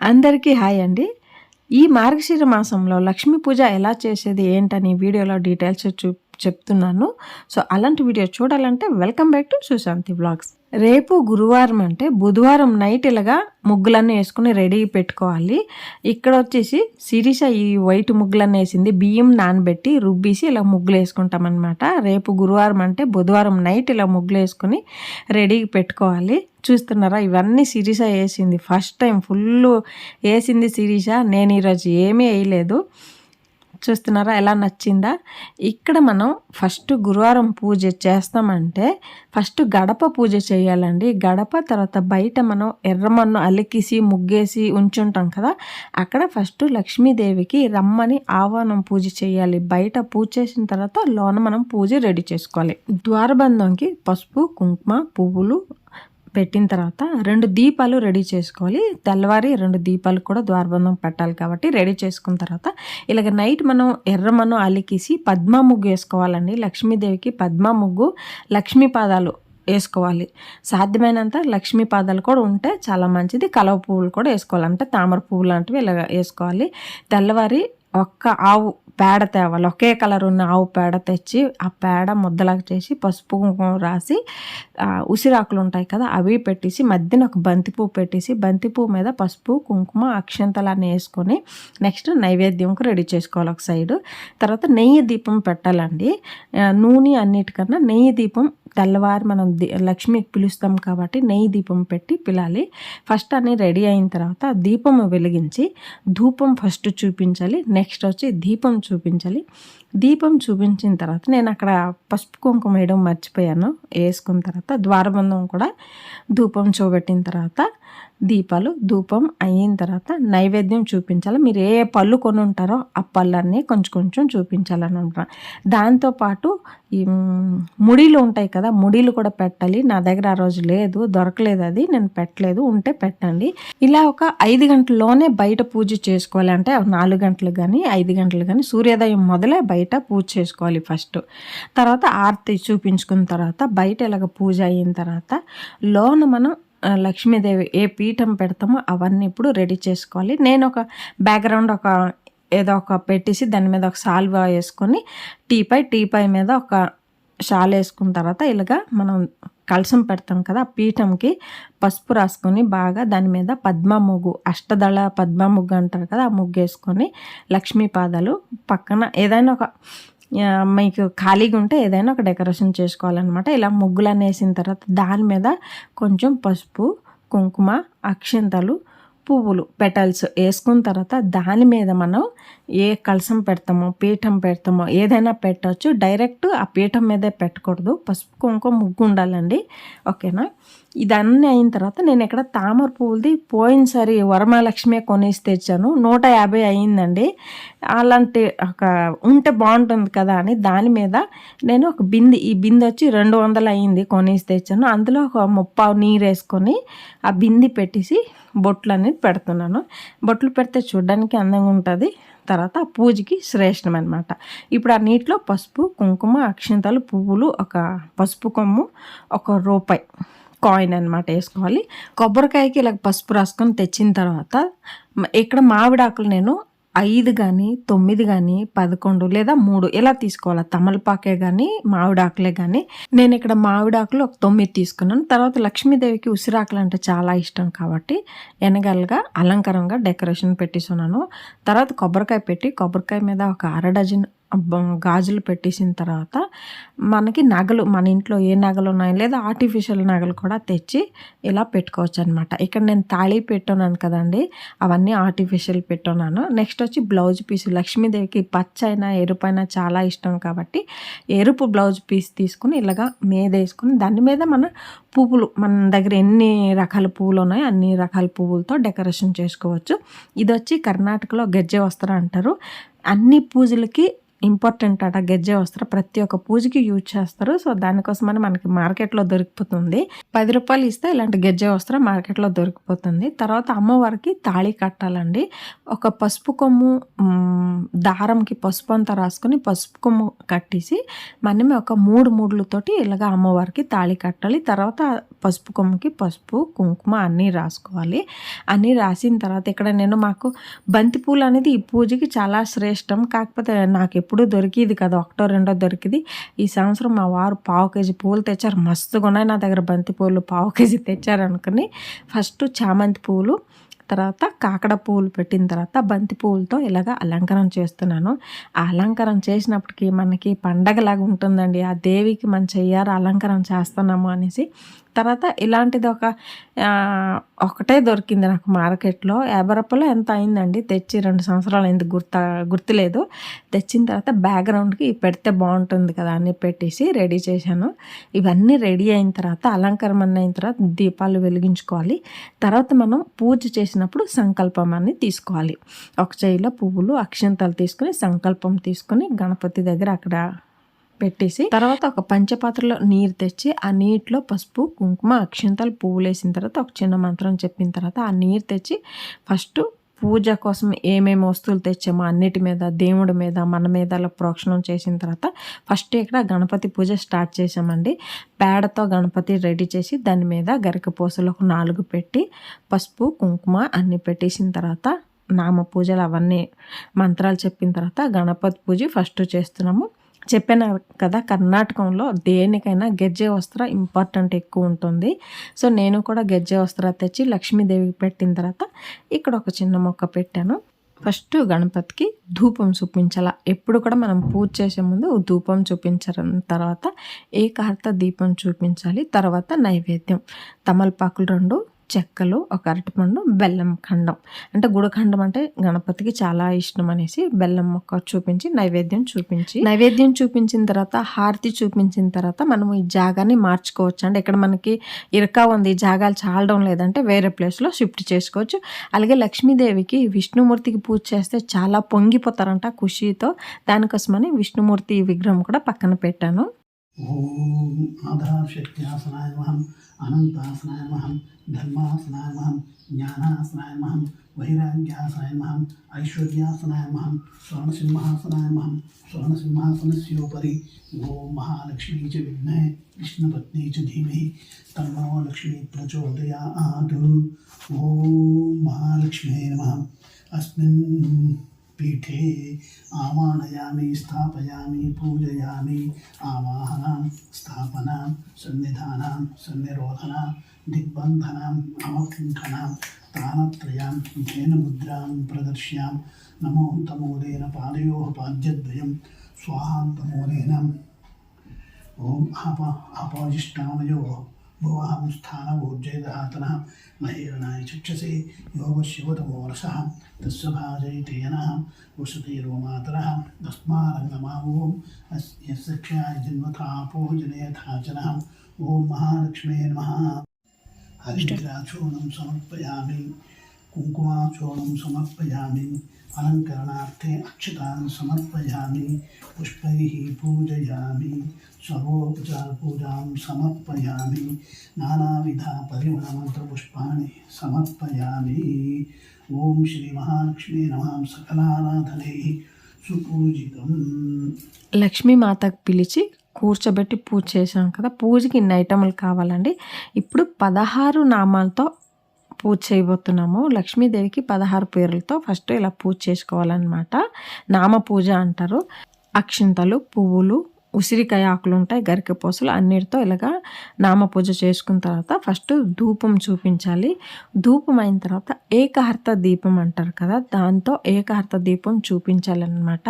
అందరికీ హాయ్ అండి. ఈ మార్గశిర మాసంలో లక్ష్మీ పూజ ఎలా చేసేది ఏంటని వీడియోలో డీటెయిల్స్ చెప్తున్నాను. సో అలాంటి వీడియో చూడాలంటే welcome back to Sushanti vlogs. రేపు గురువారం అంటే బుధవారం నైట్ ఇలాగా ముగ్గులన్నీ వేసుకుని రెడీ పెట్టుకోవాలి. ఇక్కడ వచ్చేసి శిరీష ఈ వైట్ ముగ్గులన్నీ వేసింది. బియ్యం నానబెట్టి రుబ్బేసి ఇలా ముగ్గులు వేసుకుంటాం అనమాట. రేపు గురువారం అంటే బుధవారం నైట్ ఇలా ముగ్గులు వేసుకుని రెడీ పెట్టుకోవాలి. చూస్తున్నారా, ఇవన్నీ శిరీష వేసింది. ఫస్ట్ టైం ఫుల్ వేసింది శిరీష. నేను ఈరోజు ఏమీ వేయలేదు. చూస్తున్నారా ఎలా నచ్చిందా? ఇక్కడ మనం ఫస్ట్ గురువారం పూజ చేస్తామంటే ఫస్ట్ గడప పూజ చేయాలండి. గడప తర్వాత బయట మనం ఎర్రమన్ను అలికిసి ముగ్గేసి ఉంచుంటాం కదా, అక్కడ ఫస్ట్ లక్ష్మీదేవికి రమ్మని ఆహ్వానం పూజ చేయాలి. బయట పూజ చేసిన తర్వాత లోన మనం పూజ రెడీ చేసుకోవాలి. ద్వారబంధంకి పసుపు కుంకుమ పువ్వులు పెట్టిన తర్వాత 2 దీపాలు రెడీ చేసుకోవాలి. తెల్లవారి 2 దీపాలు కూడా ద్వారబంధం పెట్టాలి కాబట్టి రెడీ చేసుకున్న తర్వాత ఇలాగ నైట్ మనం ఎర్రమన్ను అలికేసి పద్మ ముగ్గు వేసుకోవాలండి. లక్ష్మీదేవికి పద్మ ముగ్గు, లక్ష్మీ పాదాలు వేసుకోవాలి. సాధ్యమైనంత లక్ష్మీ పాదాలు కూడా ఉంటే చాలా మంచిది. కలవ పువ్వులు కూడా వేసుకోవాలంటే తామర పువ్వు లాంటివి ఇలా వేసుకోవాలి. తెల్లవారి ఒక్క ఆవు పేడ తేవాలి. ఒకే కలర్ ఉన్న ఆవు పేడ తెచ్చి ఆ పేడ ముద్దలాగా చేసి పసుపు కుంకుమ రాసి ఉసిరాకులు ఉంటాయి కదా అవి పెట్టేసి మధ్యన ఒక బంతిపువ్వు పెట్టేసి బంతిపువ్వు మీద పసుపు కుంకుమ అక్షంతలన్నీ వేసుకొని నెక్స్ట్ నైవేద్యంకు రెడీ చేసుకోవాలి ఒక సైడు. తర్వాత నెయ్యి దీపం పెట్టాలండి. నూనె అన్నిటికన్నా నెయ్యి దీపం తెల్లవారి మనం లక్ష్మికి పిలుస్తాం కాబట్టి నెయ్యి దీపం పెట్టి పిలాలి. ఫస్ట్ అన్నీ రెడీ అయిన తర్వాత దీపం వెలిగించి ధూపం ఫస్ట్ చూపించాలి. నెక్స్ట్ వచ్చి దీపం చూపించాలి. దీపం చూపించిన తర్వాత నేను అక్కడ పసుపు కుంకుమ వేయడం మర్చిపోయాను. వేసుకున్న తర్వాత ద్వారబంధం కూడా ధూపం చూపెట్టిన తర్వాత దీపాలు ధూపం అయిన తర్వాత నైవేద్యం చూపించాలి. మీరు ఏ పళ్ళు కొని ఉంటారో ఆ పళ్ళన్నీ కొంచెం కొంచెం చూపించాలని అంటారు. దాంతోపాటు ఈ ముడిలు ఉంటాయి కదా, ముడిలు కూడా పెట్టాలి. నా దగ్గర ఆ రోజు లేదు, దొరకలేదు, అది నేను పెట్టలేదు. ఉంటే పెట్టండి. ఇలా ఒక 5 గంటల్లోనే బయట పూజ చేసుకోవాలి. అంటే 4 గంటలు కానీ 5 గంటలు కానీ సూర్యోదయం మొదలే బయట పూజ చేసుకోవాలి ఫస్ట్. తర్వాత ఆరతి చూపించుకున్న తర్వాత బయట ఇలాగ పూజ అయిన తర్వాత లోన మనం లక్ష్మీదేవి ఏ పీఠం పెడతామో అవన్నీ ఇప్పుడు రెడీ చేసుకోవాలి. నేను ఒక బ్యాక్గ్రౌండ్ ఏదో ఒక పెట్టేసి దాని మీద ఒక సాల్వా వేసుకొని టీపై మీద ఒక షాల్ వేసుకున్న తర్వాత ఇలాగా మనం కలసం పెడతాం కదా ఆ పీఠంకి పసుపు రాసుకొని బాగా దాని మీద పద్మ ముగ్గు, అష్టదళ పద్మ ముగ్గు అంటారు కదా, ఆ ముగ్గు వేసుకొని లక్ష్మీ పాదాలు పక్కన ఏదైనా ఒక మీకు ఖాళీగా ఉంటే ఏదైనా ఒక డెకరేషన్ చేసుకోవాలన్నమాట. ఇలా ముగ్గులన్నీ వేసిన తర్వాత దాని మీద కొంచెం పసుపు కుంకుమ అక్షంతలు పువ్వులు పెటల్స్ వేసుకున్న తర్వాత దాని మీద మనం ఏ కలసం పెడతామో పీఠం పెడతామో ఏదైనా పెట్టవచ్చు. డైరెక్ట్ ఆ పీఠం మీదే పెట్టకూడదు. పసుపు కుంకుమ ముగ్గు ఉండాలండి. ఓకేనా? ఇదన్నీ అయిన తర్వాత నేను ఇక్కడ తామర పువ్వులది పోయినసారి వరమహాలక్ష్మి కొనేసి తెచ్చాను. 150 అయ్యిందండి. అలాంటి ఒక ఉంటే బాగుంటుంది కదా అని దాని మీద నేను ఒక ఈ బిందె వచ్చి 200 అయ్యింది కొనేసి తెచ్చాను. అందులో ఒక 30 నీరు వేసుకొని ఆ బిందె పెట్టేసి బొట్లు అనేది పెడుతున్నాను. బొట్లు పెడితే చూడడానికి అందంగా ఉంటుంది. తర్వాత ఆ పూజకి శ్రేష్టం అనమాట. ఇప్పుడు ఆ నీటిలో పసుపు కుంకుమ అక్షంతలు పువ్వులు ఒక పసుపు కొమ్ము ₹1 కాయిన్ అనమాట వేసుకోవాలి. కొబ్బరికాయకి ఇలా పసుపు రాసుకొని తెచ్చిన తర్వాత ఇక్కడ మామిడాకులు నేను 5 కానీ 9 కానీ 11 లేదా 3 ఇలా తీసుకోవాలి. తమలపాకే కానీ మామిడాకులే కానీ నేను ఇక్కడ మామిడాకులు ఒక 9 తీసుకున్నాను. తర్వాత లక్ష్మీదేవికి ఉసిరాకులు అంటే చాలా ఇష్టం కాబట్టి వెనకాలగా అలంకారంగా డెకరేషన్ పెట్టిస్తున్నాను. తర్వాత కొబ్బరికాయ పెట్టి కొబ్బరికాయ మీద ఒక 1/2 డజన్ గాజులు పెట్టేసిన తర్వాత మనకి నగలు మన ఇంట్లో ఏ నగలు ఉన్నాయో లేదా ఆర్టిఫిషియల్ నగలు కూడా తెచ్చి ఇలా పెట్టుకోవచ్చు అనమాట. ఇక్కడ నేను తాళి పెట్టున్నాను కదండి, అవన్నీ ఆర్టిఫిషియల్ పెట్టున్నాను. నెక్స్ట్ వచ్చి బ్లౌజ్ పీస్. లక్ష్మీదేవికి పచ్చ అయినా ఎరుపు అయినా చాలా ఇష్టం కాబట్టి ఎరుపు బ్లౌజ్ పీస్ తీసుకుని ఇలాగా మీద వేసుకుని దాని మీద మన పువ్వులు మన దగ్గర ఎన్ని రకాల పువ్వులు ఉన్నాయో అన్ని రకాల పువ్వులతో డెకరేషన్ చేసుకోవచ్చు. ఇది వచ్చి కర్ణాటకలో గెజ్జె వస్త్రం అంటారు. అన్ని పూజలకి ఇంపార్టెంట్ అట గెజ్జె వస్త్ర ప్రతి ఒక్క పూజకి యూజ్ చేస్తారు. సో దానికోసమని మనకి మార్కెట్లో దొరికిపోతుంది. 10 రూపాయలు ఇస్తే ఇలాంటి గెజ్జె వస్త్రం మార్కెట్లో దొరికిపోతుంది. తర్వాత అమ్మవారికి తాళి కట్టాలండి. ఒక పసుపు కొమ్ము దారంకి పసుపు అంతా రాసుకొని పసుపు కొమ్ము కట్టేసి మనమే ఒక 3 ముడులతోటి ఇలాగ అమ్మవారికి తాళి కట్టాలి. తర్వాత పసుపు కొమ్ముకి పసుపు కుంకుమ అన్నీ రాసుకోవాలి. అన్నీ రాసిన తర్వాత ఇక్కడ నేను మాకు బంతిపూలు అనేది ఈ పూజకి చాలా శ్రేష్టం. కాకపోతే నాకు ఎప్పుడు దొరికిది కదా, ఒకటో రెండో దొరికింది. ఈ సంవత్సరం మా వారు 1/4 కేజీ పూలు తెచ్చారు. మస్తుగా ఉన్నాయి నా దగ్గర బంతి పూలు. 1/4 కేజీ తెచ్చారు అనుకుని ఫస్ట్ చామంతి పూలు, తర్వాత కాకడ పువ్వులు పెట్టిన తర్వాత బంతి పువ్వులతో ఇలాగ అలంకరణ చేస్తున్నాను. ఆ అలంకరణ చేసినప్పటికీ మనకి పండగలాగా ఉంటుందండి. ఆ దేవికి మన చెయ్యారు అలంకరణ చేస్తున్నాము అనేసి. తర్వాత ఇలాంటిది ఒకటే దొరికింది నాకు మార్కెట్లో. 50 రూపాయలు ఎంత అయిందండి. తెచ్చి 2 సంవత్సరాలు అయింది, గుర్తులేదు. తెచ్చిన తర్వాత బ్యాక్గ్రౌండ్కి పెడితే బాగుంటుంది కదా అని పెట్టేసి రెడీ చేశాను. ఇవన్నీ రెడీ అయిన తర్వాత అలంకరణ అయిన తర్వాత దీపాలు వెలిగించుకోవాలి. తర్వాత మనం పూజ చేసినప్పుడు సంకల్పం అని తీసుకోవాలి. ఒక చేయిలో పువ్వులు అక్షంతలు తీసుకుని సంకల్పం తీసుకొని గణపతి దగ్గర అక్కడ పెట్టేసి తర్వాత ఒక పంచపాత్రలో నీరు తెచ్చి ఆ నీటిలో పసుపు కుంకుమ అక్షంతలు పువ్వులు వేసిన తర్వాత ఒక చిన్న మంత్రం చెప్పిన తర్వాత ఆ నీరు తెచ్చి ఫస్ట్ పూజ కోసం ఏమేమి వస్తువులు తెచ్చామో అన్నిటి మీద, దేవుడి మీద, మన మీద అలా ప్రోక్షణం చేసిన తర్వాత ఫస్ట్ ఇక్కడ గణపతి పూజ స్టార్ట్ చేసామండి. పేడతో గణపతి రెడీ చేసి దాని మీద గరిక పూసలు ఒక 4 పెట్టి పసుపు కుంకుమ అన్నీ పెట్టేసిన తర్వాత నామ పూజలు అవన్నీ మంత్రాలు చెప్పిన తర్వాత గణపతి పూజ ఫస్ట్ చేస్తున్నాము. చెప్పాను కదా, కర్ణాటకంలో దేనికైనా గెజ్జె వస్త్ర ఇంపార్టెంట్ ఎక్కువ ఉంటుంది. సో నేను కూడా గెజ్జె వస్త్ర తెచ్చి లక్ష్మీదేవికి పెట్టిన తర్వాత ఇక్కడ ఒక చిన్న మొక్క పెట్టాను. ఫస్ట్ గణపతికి ధూపం చూపించాల. ఎప్పుడు కూడా మనం పూజ చేసే ముందు ధూపం చూపించిన తర్వాత ఏకార్త దీపం చూపించాలి. తర్వాత నైవేద్యం తమలపాకులు 2, చెక్కలు, ఒక అరటిపండు, బెల్లం ఖండం. అంటే గుడఖండం అంటే గణపతికి చాలా ఇష్టం అనేసి బెల్లం మొక్క చూపించి నైవేద్యం చూపించిన తర్వాత హారతి చూపించిన తర్వాత మనం ఈ జాగాని మార్చుకోవచ్చు. అంటే ఇక్కడ మనకి ఇరకా ఉంది, జాగాలు చాలడం లేదంటే వేరే ప్లేస్లో షిఫ్ట్ చేసుకోవచ్చు. అలాగే లక్ష్మీదేవికి విష్ణుమూర్తికి పూజ చేస్తే చాలా పొంగిపోతారంట ఖుషీతో. దానికోసమని విష్ణుమూర్తి విగ్రహం కూడా పక్కన పెట్టాను. ఓం ఆధారశక్త్యాసనాయ నమః, అనంతాసనాయ నమః, ధర్మాసనాయ నమః, జ్ఞానాసనాయ నమః, వైరాగ్యాసనాయ నమః, ఐశ్వర్యాసనాయ నమః, స్వర్ణసింహాసనాయ నమః. స్వర్ణసింహాసనస్యోపరి ఓం మహాలక్ష్మీ చ విద్మహే విష్ణుపత్ని చ ధీమహి తన్నో లక్ష్మీ ప్రచోదయాత్. ఓం మహాలక్ష్మ్యై నమః. అస్మిన్ పీఠే ఆవాహయామి, స్థాపయామి, పూజయామి. ఆవాహనం, స్థాపనం, సన్నిధానం, సన్నిరోధనం, దిగ్బంధనం, అవకుంఠనం, తానత్రయం, ధేనుముద్రాం ప్రదర్శ్యాం. నమో తమోదేన పాదయో పాద్యద్వయం స్వాహాంతమోదేన. ఓం అపాజిష్టానయో భువాం స్థానవోజ్జయదాతనః మహేరణాయ చక్షసే యోగశివతమోరసః తస్య భాజయితేనః వసతి రోమాతరః తస్మారంగమావోం యస్యక్షాయ జన్మథాపో జనయథాచనః. ఓం మహాలక్ష్మే నమః. హరిద్రాచూర్ణం సమర్పయామి, కుంకుమాచూర్ణం సమర్పయామి, అలంకరణార్థే అక్షతాన్ని సమర్పయామి, పుష్పైః పూజయామి, సర్వోపచార పూజాం సమర్పయామి, నానావిధ పరిమళమంత్రపుష్పాణి సమర్పయామి. ఓం శ్రీ మహాలక్ష్మీ నమః. సకలారాధనైః సుపూజితం. లక్ష్మీమాతకు పిలిచి కూర్చోబెట్టి పూజ చేసాం కదా. పూజకి ఇన్ని ఐటములు కావాలండి. ఇప్పుడు 16 నామాలతో పూజ చేయబోతున్నాము. లక్ష్మీదేవికి 16 పేర్లతో ఫస్ట్ ఇలా పూజ చేసుకోవాలన్నమాట. నామ పూజ అంటారు. అక్షింతలు, పువ్వులు, ఉసిరికాయ ఆకులు ఉంటాయి, గరిక పూసలు అన్నిటితో ఇలాగా నామ పూజ చేసుకున్న తర్వాత ఫస్ట్ ధూపం చూపించాలి. ధూపం అయిన తర్వాత ఏకహర్త దీపం అంటారు కదా, దాంతో ఏకహర్త దీపం చూపించాలన్నమాట.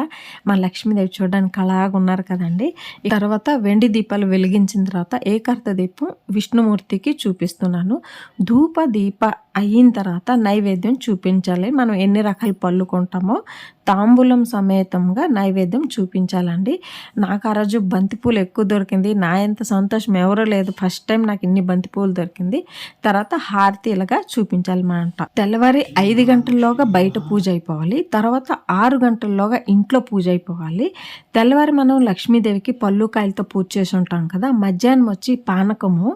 మా లక్ష్మీదేవి చూడడానికి అలాగా ఉన్నారు కదండి. తర్వాత వెండి దీపాలు వెలిగించిన తర్వాత ఏకహర్త దీపం విష్ణుమూర్తికి చూపిస్తున్నాను. ధూప దీప అయిన తర్వాత నైవేద్యం చూపించాలి. మనం ఎన్ని రకాల పళ్ళు కొంటామో తాంబూలం సమేతంగా నైవేద్యం చూపించాలండి. నాకు ఆ రోజు బంతిపూలు ఎక్కువ దొరికింది. నా ఎంత సంతోషం ఎవరో లేదు. ఫస్ట్ టైం నాకు ఇన్ని బంతిపూలు దొరికింది. తర్వాత హారతి ఇలాగా చూపించాలన్నమాట. తెల్లవారి 5 గంటల్లోగా బయట పూజ అయిపోవాలి. తర్వాత 6 గంటల్లోగా ఇంట్లో పూజ అయిపోవాలి. తెల్లవారి మనం లక్ష్మీదేవికి పళ్ళు కాయలతో పూజ చేసి ఉంటాం కదా. మధ్యాహ్నం వచ్చి పానకము,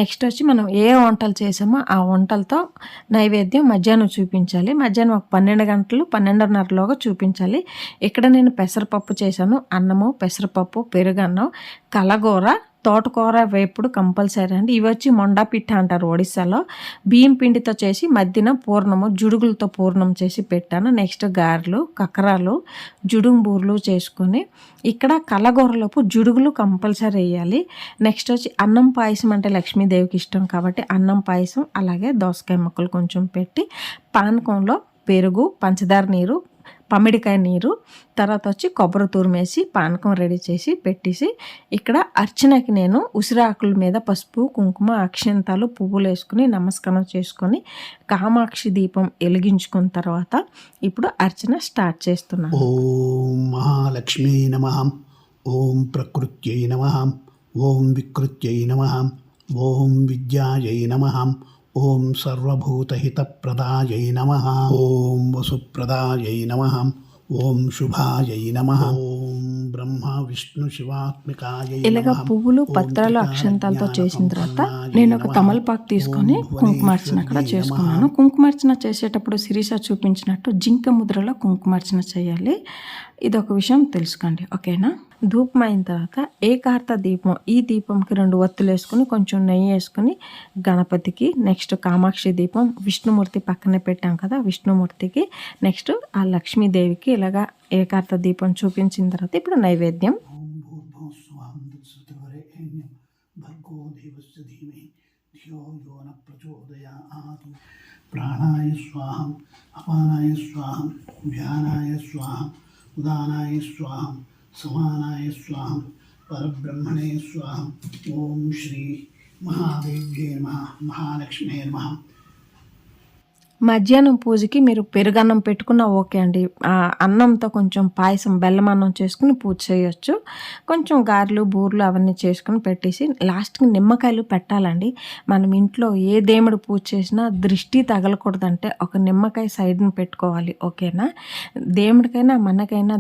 నెక్స్ట్ వచ్చి మనం ఏ వంటలు చేసామో ఆ వంటలతో నైవేద్యం మధ్యాహ్నం చూపించాలి. మధ్యాహ్నం ఒక 12 గంటలు 12:30లోగా చూపించాలి. ఇక్కడ నేను పెసరపప్పు చేశాను. అన్నము, పెసరపప్పు, పెరుగన్నం, కలగూర, తోటకూర వేపుడు కంపల్సరీ అండి. ఇవి వచ్చి మొండా పిట్ట అంటారు ఒడిస్సాలో. బియ్యం పిండితో చేసి మధ్యన పూర్ణము, జుడుగులతో పూర్ణం చేసి పెట్టాను. నెక్స్ట్ గారెలు, కక్కరాలు, జుడుగు బూర్లు చేసుకొని ఇక్కడ కలగూరలోపు జుడుగులు కంపల్సరీ వేయాలి. నెక్స్ట్ వచ్చి అన్నం పాయసం అంటే లక్ష్మీదేవికి ఇష్టం కాబట్టి అన్నం పాయసం, అలాగే దోసకాయ ముక్కలు కొంచెం పెట్టి పానకంలో పెరుగు, పంచదార నీరు, పమిడికాయ నీరు, తర్వాత వచ్చి కొబ్బరి తురిమేసి పానకం రెడీ చేసి పెట్టేసి ఇక్కడ అర్చనకి నేను ఉసిరాకుల మీద పసుపు, కుంకుమ, అక్షంతాలు, పువ్వులు వేసుకుని నమస్కారం చేసుకొని కామాక్షి దీపం వెలిగించుకున్న తర్వాత ఇప్పుడు అర్చన స్టార్ట్ చేస్తున్నాను. ఓం మహాలక్ష్మీ నమః, ఓం ప్రకృత్యై నమః, ఓం వికృత్యై నమః, ఓం విద్యాయై నమః, ఓం సర్వభూతహితప్రదాయై నమః, ఓం వసుప్రదాయై నమః, ఓం శుభాయై నమః, ఓం బ్రహ్మ విష్ణు శివాత్మికాయై నమః. ఇలాగ పువ్వులు, పత్రాలు, అక్షంతాలతో చేసిన తర్వాత నేను ఒక తమలపాకు తీసుకొని కుంకుమార్చన అక్కడ చేసుకున్నాను. కుంకుమార్చన చేసేటప్పుడు శిరీష చూపించినట్టు జింక ముద్రలో కుంకుమార్చన చేయాలి. ఇదొక విషయం తెలుసుకోండి, ఓకేనా. ధూపం అయిన తర్వాత ఏకార్త దీపం, ఈ దీపంకి 2 ఒత్తులు వేసుకుని కొంచెం నెయ్యి వేసుకుని గణపతికి, నెక్స్ట్ కామాక్షి దీపం విష్ణుమూర్తి పక్కనే పెట్టాం కదా, విష్ణుమూర్తికి, నెక్స్ట్ ఆ లక్ష్మీదేవికి ఇలాగా ఏకార్త దీపం చూపించిన తర్వాత ఇప్పుడు నైవేద్యం. ఓం భూర్భువస్సువః తత్సవితుర్వరేణ్యం భర్గో దేవస్య ధీమహి ధియో యో న ప్రచోదయాత్. ప్రాణాయ స్వాహం, అపానాయ స్వాహం, వ్యానాయ స్వాహం, ఉదానాయ స్వాహం, సమానాయ స్వాహం, పరబ్రహ్మణే స్వాహం. ఓం శ్రీ మహాదేవ్యే నమః, మహాలక్ష్మే నమః. మధ్యాహ్నం పూజకి మీరు పెరుగన్నం పెట్టుకున్నా ఓకే అండి. అన్నంతో కొంచెం పాయసం, బెల్లం అన్నం చేసుకుని పూజ చేయొచ్చు. కొంచెం గారెలు, బూర్లు అవన్నీ చేసుకుని పెట్టేసి లాస్ట్కి నిమ్మకాయలు పెట్టాలండి. మనం ఇంట్లో ఏ దేవుడు పూజ చేసినా దృష్టి తగలకూడదంటే ఒక నిమ్మకాయ సైడ్ని పెట్టుకోవాలి, ఓకేనా. దేవుడికైనా మనకైనా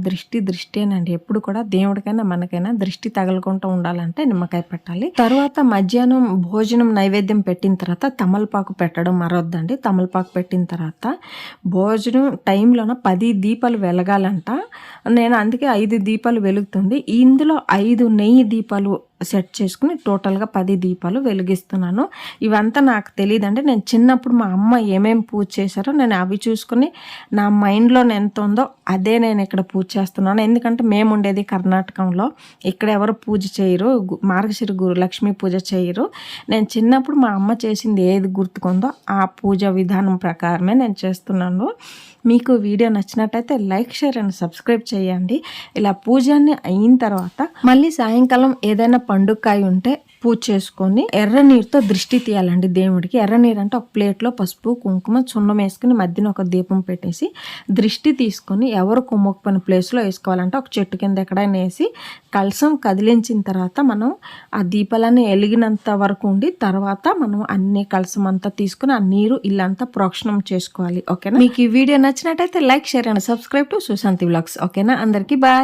దృష్టేనండి. ఎప్పుడు కూడా దేవుడికైనా మనకైనా దృష్టి తగలకుండా ఉండాలంటే నిమ్మకాయ పెట్టాలి. తర్వాత మధ్యాహ్నం భోజనం నైవేద్యం పెట్టిన తర్వాత తమలపాకు పెట్టడం మరొద్దండి. తమలపాకు పెట్టిన తర్వాత భోజనం టైంలోన 10 దీపాలు వెలగాలంట. నేను అందుకే 5 దీపాలు వెలుగుతుంది. ఇందులో 5 నెయ్యి దీపాలు సెట్ చేసుకుని టోటల్గా 10 దీపాలు వెలిగిస్తున్నాను. ఇవంతా నాకు తెలియదండి. నేను చిన్నప్పుడు మా అమ్మ ఏమేమి పూజ చేశారో నేను అవి చూసుకుని నా మైండ్లో ఎంత ఉందో అదే నేను ఇక్కడ పూజ చేస్తున్నాను. ఎందుకంటే మేము ఉండేది కర్ణాటకంలో, ఇక్కడ ఎవరు పూజ చేయరు, మార్గశిర లక్ష్మీ పూజ చేయరు. నేను చిన్నప్పుడు మా అమ్మ చేసింది ఏది గుర్తుకుందో ఆ పూజ విధానం ప్రకారమే నేను చేస్తున్నాను. మీకు వీడియో నచ్చినట్టయితే లైక్, షేర్ అండ్ సబ్స్క్రైబ్ చేయండి. ఇలా పూజాన్ని అయిన తర్వాత మళ్ళీ సాయంకాలం ఏదైనా పండుగకాయ ఉంటే పూజ చేసుకొని ఎర్ర నీరుతో దృష్టి తీయాలండి దేవుడికి. ఎర్ర నీరు అంటే ఒక ప్లేట్లో పసుపు, కుంకుమ, చున్నం వేసుకుని మధ్యన ఒక దీపం పెట్టేసి దృష్టి తీసుకొని ఎవరు కుమ్మకపోయిన ప్లేస్లో వేసుకోవాలంటే ఒక చెట్టు కింద ఎక్కడైనా వేసి కలసం కదిలించిన తర్వాత మనం ఆ దీపాలన్నీ వెలిగినంత వరకు ఉండి తర్వాత మనం అన్ని కలసం అంతా తీసుకుని ఆ నీరు ఇల్లంతా ప్రోక్షణం చేసుకోవాలి, ఓకేనా. మీకు ఈ వీడియో నచ్చినట్టయితే like, share and subscribe to Sushanti vlogs, ఓకేనా. అందరికీ బాయ్.